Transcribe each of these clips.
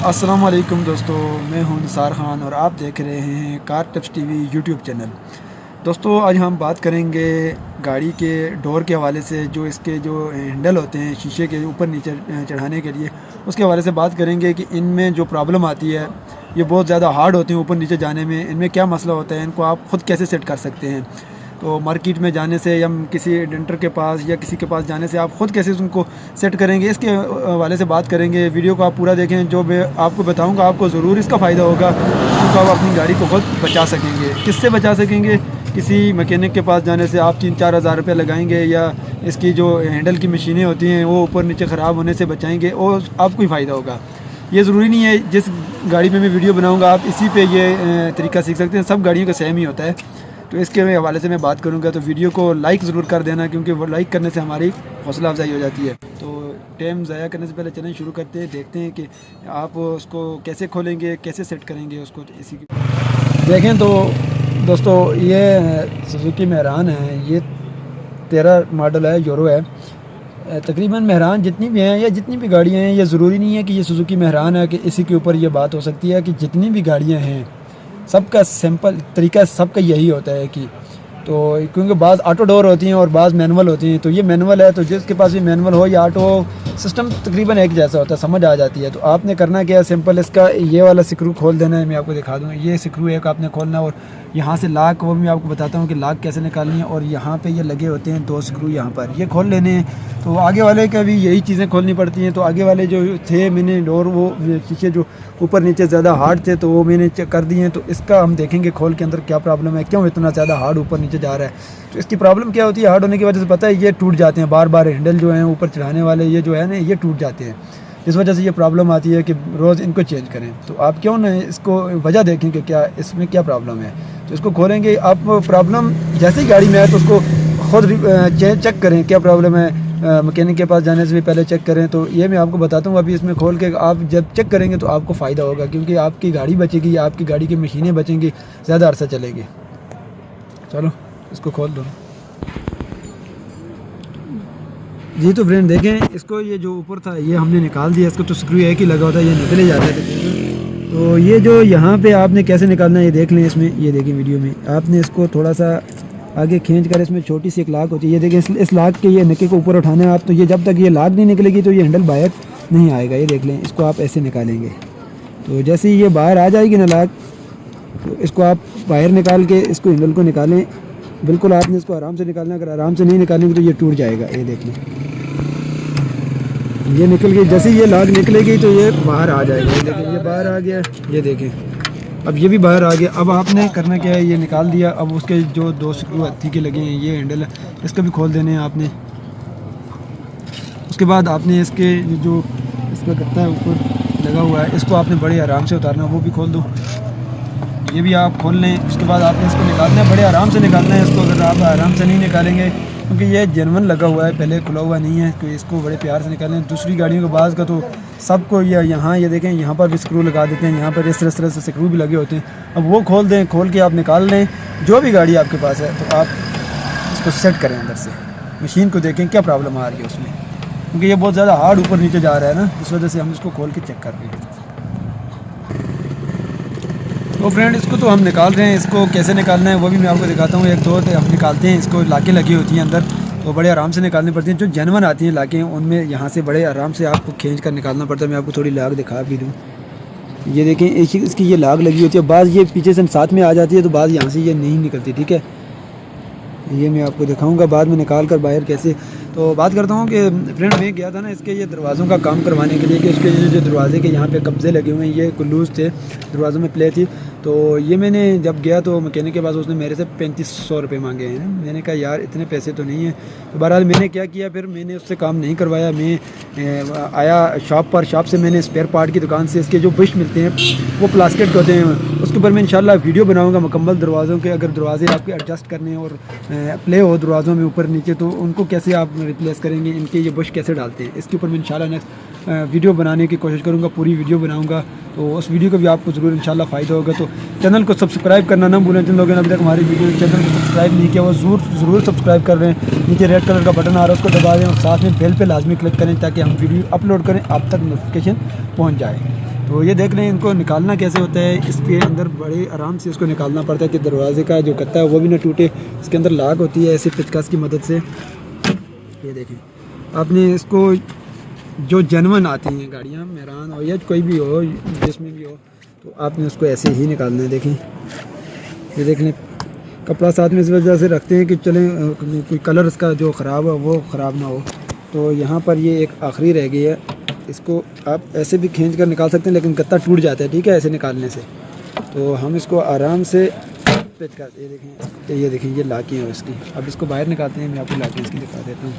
السلام علیکم دوستو، میں ہوں نثار خان اور آپ دیکھ رہے ہیں car tips TV YouTube channel. دوستو آج ہم بات کریں گے گاڑی کے ڈور کے حوالے سے، جو اس کے جو ہینڈل ہوتے ہیں شیشے کے اوپر نیچے چڑھانے کے لیے، اس کے حوالے سے بات کریں گے کہ ان میں جو پرابلم آتی ہے یہ بہت زیادہ ہارڈ ہوتے ہیں اوپر نیچے جانے میں۔ ان میں کیا مسئلہ ہوتا ہے، ان کو آپ خود کیسے سیٹ کر سکتے ہیں۔ تو مارکیٹ میں جانے سے یا کسی ڈینٹر کے پاس یا کسی کے پاس جانے سے آپ خود کیسے ان کو سیٹ کریں گے، اس کے حوالے سے بات کریں گے۔ ویڈیو کو آپ پورا دیکھیں، جو میں آپ کو بتاؤں گا آپ کو ضرور اس کا فائدہ ہوگا، کیونکہ آپ اپنی گاڑی کو خود بچا سکیں گے۔ کس سے بچا سکیں گے؟ کسی مکینک کے پاس جانے سے آپ 3-4 ہزار روپے لگائیں گے، یا اس کی جو ہینڈل کی مشینیں ہوتی ہیں وہ اوپر نیچے خراب ہونے سے بچائیں گے، اور آپ کو ہی فائدہ ہوگا۔ یہ ضروری نہیں ہے جس گاڑی میں ویڈیو بناؤں گا آپ اسی پہ یہ طریقہ سیکھ سکتے ہیں، سب گاڑیوں کا سیم ہی ہوتا ہے۔ تو اس کے حوالے سے میں بات کروں گا، تو ویڈیو کو لائک ضرور کر دینا، کیونکہ وہ لائک کرنے سے ہماری حوصلہ افزائی ہو جاتی ہے۔ تو ٹائم ضائع کرنے سے پہلے چلیں شروع کرتے ہیں، دیکھتے ہیں کہ آپ اس کو کیسے کھولیں گے، کیسے سیٹ کریں گے اس کو۔ اسی کی دیکھیں تو دوستو، یہ سوزوکی مہران ہے، یہ 13 ماڈل ہے، یورو ہے۔ تقریباً مہران جتنی بھی ہیں یا جتنی بھی گاڑیاں ہیں، یہ ضروری نہیں ہے کہ یہ سوزوکی مہران ہے کہ اسی کے اوپر یہ بات ہو سکتی ہے، کہ جتنی بھی گاڑیاں ہیں سب کا سمپل طریقہ سب کا یہی ہوتا ہے کہ تو کیونکہ بعض آٹو ڈور ہوتی ہیں اور بعض مینول ہوتی ہیں، تو یہ مینول ہے، تو جس کے پاس بھی مینول ہو یا آٹو ہو، سسٹم تقریباً ایک جیسا ہوتا ہے، سمجھ آ جاتی ہے۔ تو آپ نے کرنا کیا ہے، سمپل اس کا یہ والا سکرو کھول دینا ہے۔ میں آپ کو دکھا دوں، یہ سکرو ایک آپ نے کھولنا ہے، اور یہاں سے لاک، وہ بھی میں آپ کو بتاتا ہوں کہ لاک کیسے نکالنی ہے۔ اور یہاں پہ یہ لگے ہوتے ہیں 2 سکرو، یہاں پر یہ کھول لینے ہیں۔ تو آگے والے کا بھی یہی چیزیں کھولنی پڑتی ہیں۔ تو آگے والے جو تھے میں نے ڈور، وہ شیشے جو اوپر نیچے زیادہ ہارڈ تھے تو وہ میں نے چیک کر دیے ہیں۔ تو اس کا ہم دیکھیں گے کھول کے اندر کیا پرابلم ہے، کیوں اتنا زیادہ ہارڈ اوپر نیچے جا رہا ہے۔ تو اس کی پرابلم کیا ہوتی ہے، ہارڈ ہونے کی وجہ سے پتہ ہے یہ ٹوٹ جاتے ہیں بار بار، ہینڈل جو ہیں اوپر چڑھانے والے یہ جو ہے نا یہ ٹوٹ جاتے ہیں۔ اس وجہ سے یہ پرابلم آتی ہے کہ روز ان کو چینج کریں۔ تو آپ کیوں نہ اس کو وجہ دیکھیں کہ کیا اس میں کیا پرابلم ہے۔ تو اس کو کھولیں گے آپ، پرابلم جیسے ہی گاڑی میں آئے تو اس کو خود چیک کریں کیا پرابلم ہے، مکینک کے پاس جانے سے بھی پہلے چیک کریں۔ تو یہ میں آپ کو بتاتا ہوں ابھی اس میں کھول کے، آپ جب چیک کریں گے تو آپ کو فائدہ ہوگا، کیونکہ آپ کی گاڑی بچے گی، آپ کی گاڑی کی مشینیں بچیں گی، زیادہ عرصہ چلے گی۔ چلو اس کو کھول دو جی۔ تو فرینڈ دیکھیں اس کو، یہ جو اوپر تھا یہ ہم نے نکال دیا، اس کو تو سکرو ایک ہی لگا ہوتا ہے، یہ نکلے جاتا ہے۔ تو یہ جو یہاں پہ آپ نے کیسے نکالنا ہے یہ دیکھ لیں، اس میں یہ دیکھیں ویڈیو میں، آپ نے اس کو تھوڑا سا آگے کھینچ کر، اس میں چھوٹی سی ایک لاک ہوتی ہے، یہ دیکھیں اس لاک کے یہ نکے کو اوپر اٹھانا ہے آپ۔ تو یہ جب تک یہ لاک نہیں نکلے گی تو یہ ہینڈل باہر نہیں آئے گا، یہ دیکھ لیں، اس کو آپ ایسے نکالیں گے۔ تو جیسے ہی یہ باہر آ جائے گی نا لاک، تو اس کو آپ باہر نکال کے اس کو ہینڈل کو نکالیں، بالکل آپ نے اس کو آرام سے نکالنا ہے، اگر آرام سے نہیں نکالیں گے تو یہ ٹوٹ جائے گا۔ یہ دیکھ لیں، یہ نکل گئی، جیسے یہ لاک نکلے گی تو یہ باہر آ جائے گا۔ یہ دیکھیں یہ باہر آ گیا، یہ دیکھیں اب یہ بھی باہر آ گیا۔ اب آپ نے کرنا کیا ہے، یہ نکال دیا۔ اب اس کے جو 2 سکرو ہتھی کے لگے ہیں، یہ ہینڈل ہے، اس کا بھی کھول دینے ہیں آپ نے۔ اس کے بعد آپ نے اس کے جو اس کا گتا ہے اوپر لگا ہوا ہے، اس کو آپ نے بڑے آرام سے اتارنا ہے، وہ بھی کھول دو، یہ بھی آپ کھول لیں۔ اس کے بعد آپ نے اس کو نکالنا ہے، بڑے آرام سے نکالنا ہے اس کو، اگر آپ آرام سے نہیں نکالیں گے، کیونکہ یہ جینون لگا ہوا ہے، پہلے کھلا ہوا نہیں ہے، تو اس کو بڑے پیار سے نکالیں۔ دوسری گاڑیوں کے بعض کا تو سب کو یہاں یہ دیکھیں یہاں پر بھی سکرو لگا دیتے ہیں، یہاں پر اس طرح سے سکرو بھی لگے ہوتے ہیں۔ اب وہ کھول دیں، کھول کے آپ نکال لیں جو بھی گاڑی آپ کے پاس ہے، تو آپ اس کو سیٹ کریں اندر سے، مشین کو دیکھیں کیا پرابلم آ رہی ہے اس میں، کیونکہ یہ بہت زیادہ ہارڈ اوپر نیچے جا رہا ہے نا، اس وجہ سے ہم اس کو کھول کے چیک کر رہے ہیں۔ تو فرینڈ اس کو تو ہم نکال رہے ہیں، اس کو کیسے نکالنا ہے وہ بھی میں آپ کو دکھاتا ہوں۔ ایک دو ہم نکالتے ہیں، اس کو لاکیں لگی ہوتی ہیں اندر، تو بڑے آرام سے نکالنی پڑتی ہیں۔ جو جینون آتی ہیں لاکیں، ان میں یہاں سے بڑے آرام سے آپ کو کھینچ کر نکالنا پڑتا ہے۔ میں آپ کو تھوڑی لاک دکھا بھی دوں، یہ دیکھیں اس کی یہ لاک لگی ہوتی ہے، بعض یہ پیچھے سے ساتھ میں آ جاتی ہے، تو بعض یہاں سے یہ نہیں نکلتی، ٹھیک ہے۔ یہ میں آپ کو دکھاؤں گا بعد میں نکال کر باہر کیسے۔ تو بات کرتا ہوں کہ فرینڈ میں گیا تھا نا اس کے یہ دروازوں کا کام کروانے کے لیے، کہ اس کے جو دروازے کے یہاں پہ قبضے لگے ہوئے ہیں، یہ کلوز تھے، دروازوں میں پلے تھی۔ تو یہ میں نے جب گیا تو مکینک کے پاس، اس نے میرے سے 3500 روپے مانگے ہیں۔ میں نے کہا یار اتنے پیسے تو نہیں ہیں۔ تو بہرحال میں نے کیا کیا، پھر میں نے اس سے کام نہیں کروایا، میں آیا شاپ پر، شاپ سے میں نے اسپیئر پارٹ کی دکان سے اس کے جو بش ملتے ہیں وہ پلاسٹک کے ہوتے ہیں، اس کے اوپر میں انشاءاللہ ویڈیو بناؤں گا مکمل دروازوں کے، اگر دروازے آپ کے ایڈجسٹ کرنے اور پلے ہو دروازوں میں اوپر نیچے، تو ان کو کیسے آپ ریپلیس کریں گے، ان کے یہ بش کیسے ڈالتے ہیں، اس کے اوپر میں انشاءاللہ نیکسٹ ویڈیو بنانے کی کوشش کروں گا، پوری ویڈیو بناؤں گا۔ تو اس ویڈیو کا بھی آپ کو ضرور انشاءاللہ فائدہ ہوگا۔ تو چینل کو سبسکرائب کرنا نہ بھولیں، جن لوگوں نے ابھی تک ہماری ویڈیو چینل کو سبسکرائب نہیں کیا وہ ضرور سبسکرائب کر رہے ہیں۔ نیچے ریڈ کلر کا بٹن آ رہا ہے، اس کو دبا دیں، اور ساتھ میں بیل پہ لازمی کلک کریں تاکہ ہم ویڈیو اپلوڈ کریں آپ تک نوٹیفیکیشن پہنچ جائے۔ تو یہ دیکھ لیں ان کو نکالنا کیسے ہوتا ہے. اس کے اندر بڑے آرام سے اس کو نکالنا پڑتا ہے کہ دروازے کا جو کتا ہے وہ بھی نہ ٹوٹے. اس کے اندر لاک ہوتی ہے ایسے پچکاس کی مدد سے. یہ دیکھیں آپ نے اس کو جو جنون آتی ہیں گاڑیاں میران ہو یا کوئی بھی ہو جس میں بھی ہو تو آپ نے اس کو ایسے ہی نکالنا ہے. دیکھیں یہ دیکھ لیں کپڑا ساتھ میں اس وجہ سے رکھتے ہیں کہ چلیں کوئی کلر اس کا جو خراب ہے وہ خراب نہ ہو. تو یہاں پر یہ ایک آخری رہ گئی ہے. اس کو آپ ایسے بھی کھینچ کر نکال سکتے ہیں لیکن کتا ٹوٹ جاتا ہے ٹھیک ہے ایسے نکالنے سے. تو ہم اس کو آرام سے پیچ کرتے ہیں. یہ دیکھیں یہ لاکیں ہیں اس کی. اب اس کو باہر نکالتے ہیں. میں آپ کو لاکیں اس کی دکھا دیتا ہوں.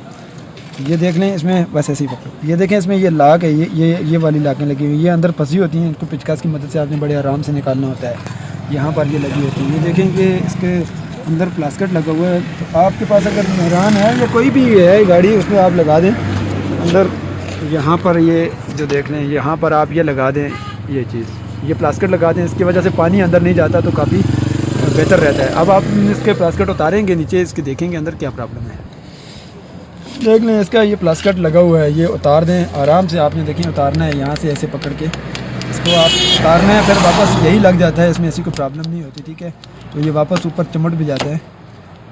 یہ دیکھ لیں اس میں بس ایسے ہی پکڑو. یہ دیکھیں اس میں یہ لاک ہے. یہ والی لاکیں لگی ہوئی یہ اندر پھنسی ہوتی ہیں. ان کو پچکاس کی مدد سے آپ نے بڑے آرام سے نکالنا ہوتا ہے. یہاں پر یہ لگی ہوتی ہیں. یہ دیکھیں کہ اس کے اندر پلاسکٹ لگا ہوا ہے. تو آپ کے پاس اگر مہران ہے یا کوئی بھی ہے گاڑی اس میں آپ لگا دیں اندر. یہاں پر یہ جو دیکھ لیں یہاں پر آپ یہ لگا دیں یہ چیز یہ پلاسکٹ لگا دیں. اس کی وجہ سے پانی اندر نہیں جاتا تو کافی بہتر رہتا ہے. اب آپ اس کے پلاسکٹ اتاریں گے نیچے اس کے دیکھیں گے اندر کیا پرابلم ہے. دیکھ لیں اس کا یہ پلاسکٹ لگا ہوا ہے. یہ اتار دیں آرام سے. آپ نے دیکھیں اتارنا ہے یہاں سے ایسے پکڑ کے اس کو آپ اتارنا ہے. پھر واپس یہی لگ جاتا ہے. اس میں ایسی کوئی پرابلم نہیں ہوتی ٹھیک ہے. تو یہ واپس اوپر چمٹ بھی جاتا ہے.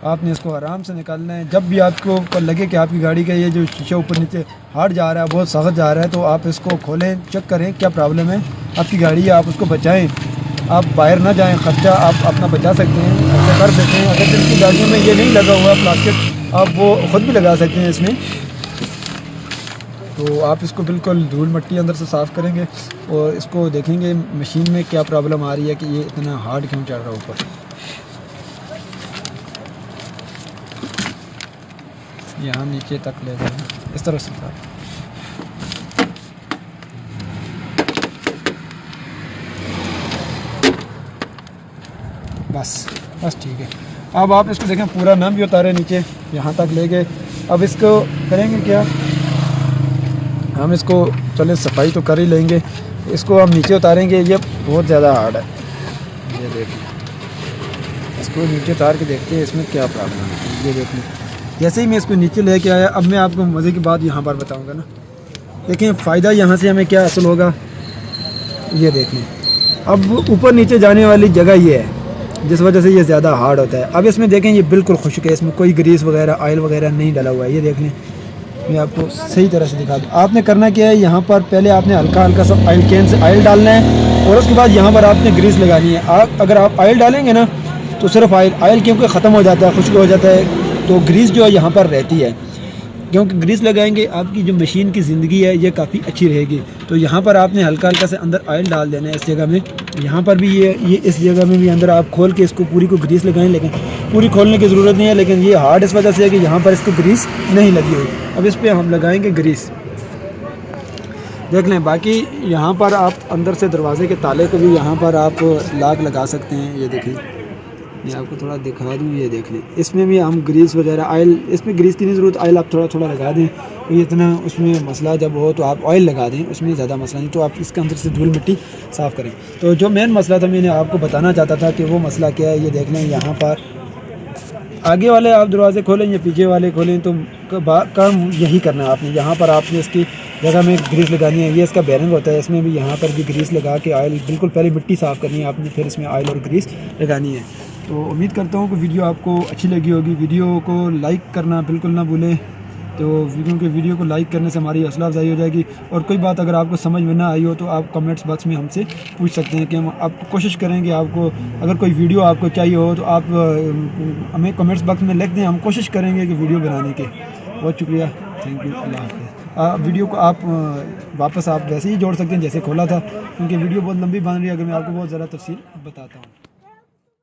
آپ نے اس کو آرام سے نکالنا ہے. جب بھی آپ کو لگے کہ آپ کی گاڑی کا یہ جو شیشہ اوپر نیچے ہارڈ جا رہا ہے بہت سخت جا رہا ہے تو آپ اس کو کھولیں چیک کریں کیا پرابلم ہے. آپ کی گاڑی ہے آپ اس کو بچائیں. آپ باہر نہ جائیں. خرچہ آپ اپنا بچا سکتے ہیں ایسا کر سکتے ہیں. اگر جن کی گاڑیوں میں یہ نہیں لگا ہوا پلاسٹک آپ وہ خود بھی لگا سکتے ہیں اس میں. تو آپ اس کو بالکل دھول مٹی اندر سے صاف کریں گے اور اس کو دیکھیں گے مشین میں کیا پرابلم آ رہی ہے کہ یہ اتنا ہارڈ کیوں چڑھ رہا ہے اوپر. یہاں نیچے تک لے جائیں اس طرح سے. بس ٹھیک ہے. اب آپ اس کو دیکھیں پورا نہ بھی اتارے نیچے یہاں تک لے گئے. اب اس کو کریں گے کیا ہم اس کو چلے صفائی تو کر ہی لیں گے. اس کو ہم نیچے اتاریں گے. یہ بہت زیادہ ہارڈ ہے. یہ دیکھیں اس کو نیچے اتار کے دیکھتے ہیں اس میں کیا پرابلم ہے. یہ دیکھیں جیسے ہی میں اس کو نیچے لے کے آیا اب میں آپ کو مزے کی بات یہاں پر بتاؤں گا نا. دیکھیں فائدہ یہاں سے ہمیں کیا حاصل ہوگا. یہ دیکھیں اب اوپر نیچے جانے والی جگہ یہ ہے جس وجہ سے یہ زیادہ ہارڈ ہوتا ہے. اب اس میں دیکھیں یہ بالکل خشک ہے. اس میں کوئی گریس وغیرہ آئل وغیرہ نہیں ڈلا ہوا ہے. یہ دیکھ لیں میں آپ کو صحیح طرح سے دکھا دوں. آپ نے کرنا کیا ہے یہاں پر پہلے آپ نے ہلکا ہلکا سا آئل کین سے آئل ڈالنا ہے اور اس کے بعد یہاں پر آپ نے گریس لگانی ہے. اگر آپ آئل ڈالیں گے نا تو صرف آئل کیونکہ ختم ہو جاتا ہے خشک ہو جاتا ہے تو گریس جو ہے یہاں پر رہتی ہے. کیونکہ گریس لگائیں گے آپ کی جو مشین کی زندگی ہے یہ کافی اچھی رہے گی. تو یہاں پر آپ نے ہلکا ہلکا سے اندر آئل ڈال دینا ہے اس جگہ میں. یہاں پر بھی یہ اس جگہ میں بھی اندر آپ کھول کے اس کو پوری کو گریس لگائیں. لیکن پوری کھولنے کی ضرورت نہیں ہے لیکن یہ ہارڈ اس وجہ سے ہے کہ یہاں پر اس کو گریس نہیں لگی ہوئی. اب اس پہ ہم لگائیں گے گریس. دیکھ لیں باقی یہاں پر آپ اندر سے دروازے کے تالے کو بھی یہاں پر آپ لاک لگا سکتے ہیں. یہ دیکھیں میں آپ کو تھوڑا دکھا دوں. یہ دیکھ لیں اس میں بھی ہم گریس وغیرہ آئل اس میں گریس کی نہیں ضرورت. آئل آپ تھوڑا تھوڑا لگا دیں. یہ اتنا اس میں مسئلہ جب ہو تو آپ آئل لگا دیں. اس میں زیادہ مسئلہ نہیں. تو آپ اس کے اندر سے دھول مٹی صاف کریں. تو جو مین مسئلہ تھا میں نے آپ کو بتانا چاہتا تھا کہ وہ مسئلہ کیا ہے. یہ دیکھ لیں یہاں پر آگے والے آپ دروازے کھولیں یا پیچھے والے کھولیں تو کام یہی کرنا ہے آپ نے. یہاں پر آپ نے اس کی جگہ میں گریس لگانی ہے. یہ اس کا بیرنگ ہوتا ہے. اس میں بھی یہاں پر بھی گریس لگا کے آئل بالکل پہلے مٹی صاف کرنی ہے آپ نے. پھر اس میں آئل اور گریس لگانی ہے. تو امید کرتا ہوں کہ ویڈیو آپ کو اچھی لگی ہوگی. ویڈیو کو لائک کرنا بالکل نہ بھولیں. تو ویڈیو کو لائک کرنے سے ہماری حوصلہ افزائی ہو جائے گی. اور کوئی بات اگر آپ کو سمجھ میں نہ آئی ہو تو آپ کمنٹس باکس میں ہم سے پوچھ سکتے ہیں کہ ہم آپ کو کوشش کریں گے. آپ کو اگر کوئی ویڈیو آپ کو چاہیے ہو تو آپ ہمیں کمنٹس باکس میں لکھ دیں. ہم کوشش کریں گے کہ ویڈیو بنانے کے. بہت شکریہ. Thank you. اللہ حافظ. ویڈیو کو آپ واپس آپ ویسے ہی جوڑ سکتے ہیں جیسے کھولا تھا کیونکہ ویڈیو بہت لمبی بن رہی ہے. اگر میں آپ کو بہت زیادہ تفصیل بتاتا ہوں.